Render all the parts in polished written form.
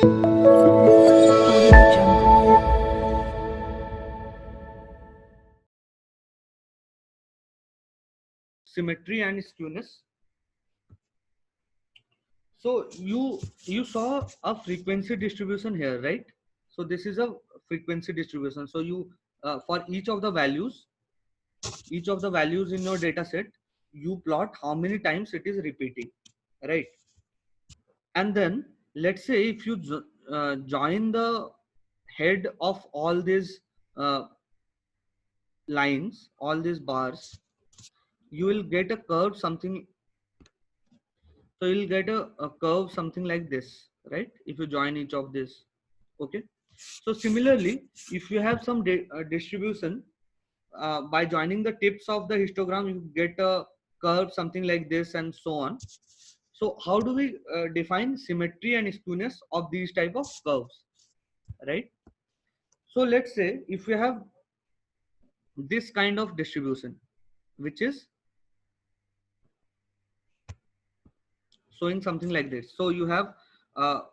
Symmetry and skewness. So you saw a frequency distribution here, right? So this is a frequency distribution. So you for each of the values in your data set, you plot how many times it is repeating, right? And then let's say if you join the head of all these uh, lines, all these bars, you will get a curve something. So you'll get a curve something like this, right? If you join each of this, okay. So similarly, if you have some distribution by joining the tips of the histogram, you get a curve something like this and so on. So how do we define symmetry and skewness of these type of curves, right? So let's say if you have this kind of distribution, which is showing something like this. So you have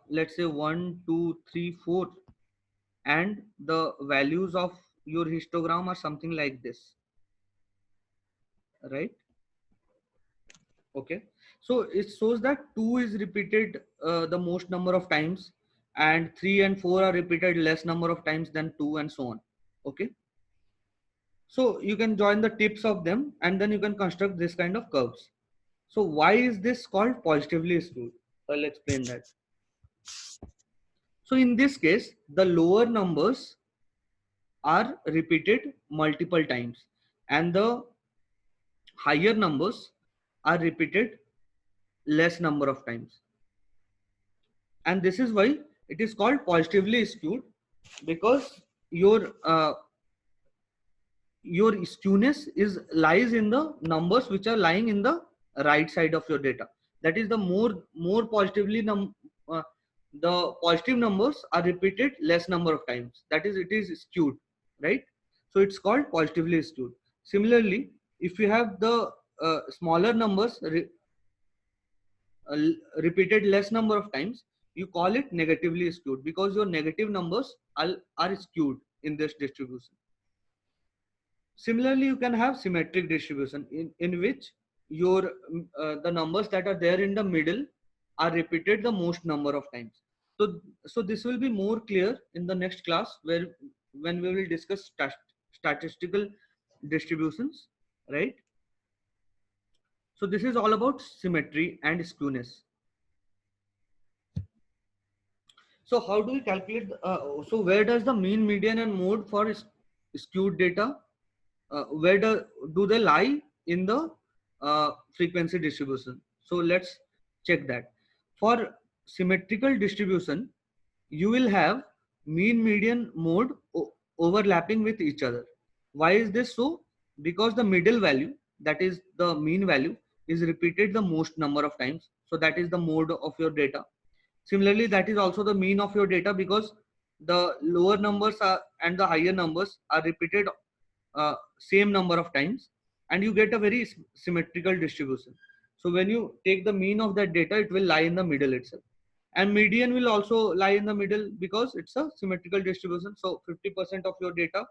let's say 1 2 3 4, and the values of your histogram are something like this, right? Okay, so it shows that 2 is repeated the most number of times, and 3 and 4 are repeated less number of times than 2, and so on. Okay, so you can join the tips of them and then you can construct this kind of curves. So why is this called positively skewed? I'll explain that. So in this case, the lower numbers are repeated multiple times and the higher numbers are repeated less number of times. And this is why it is called positively skewed, because your skewness is lies in the numbers which are lying in the right side of your data. That is, the more positively the positive numbers are repeated less number of times, that is it is skewed, right? So it's called positively skewed. Similarly, if you have the smaller numbers repeated less number of times, you call it negatively skewed, because your negative numbers are skewed in this distribution. Similarly, you can have symmetric distribution in which your the numbers that are there in the middle are repeated the most number of times. So this will be more clear in the next class, where when we will discuss statistical distributions, right? So this is all about symmetry and skewness. So how do we calculate? So where does the mean, median, and mode for skewed data? Where do they lie in the frequency distribution? So let's check that. For symmetrical distribution, you will have mean, median, mode overlapping with each other. Why is this so? Because the middle value, that is the mean value, is repeated the most number of times. So that is the mode of your data. Similarly, that is also the mean of your data, because the lower numbers are and the higher numbers are repeated same number of times, and you get a very symmetrical distribution. So when you take the mean of that data, it will lie in the middle itself. And median will also lie in the middle because it's a symmetrical distribution. So 50% of your data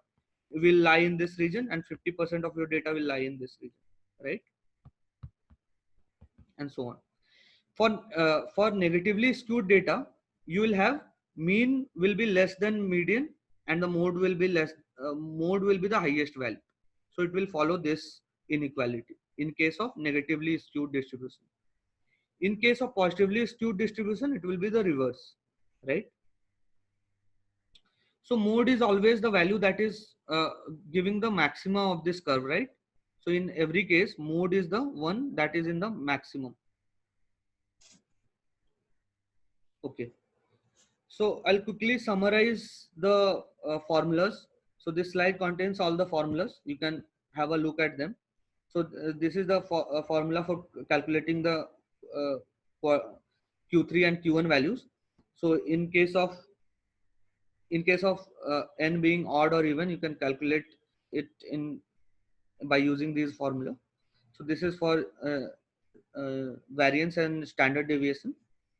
will lie in this region and 50% of your data will lie in this region, right? And so on. For negatively skewed data, you will have mean will be less than median, and the mode will be mode will be the highest value. So it will follow this inequality in case of negatively skewed distribution. In case of positively skewed distribution, it will be the reverse, right? So mode is always the value that is giving the maxima of this curve, right? So in every case, mode is the one that is in the maximum. Okay. So I'll quickly summarize the formulas. So this slide contains all the formulas. You can have a look at them. So this is the formula for calculating the for Q3 and Q1 values. So in case of n being odd or even, you can calculate it in by using these formula. So this is for variance and standard deviation.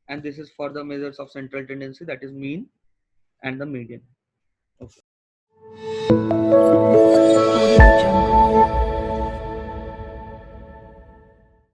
and this is for the measures of central tendency, that is mean and the median. Okay.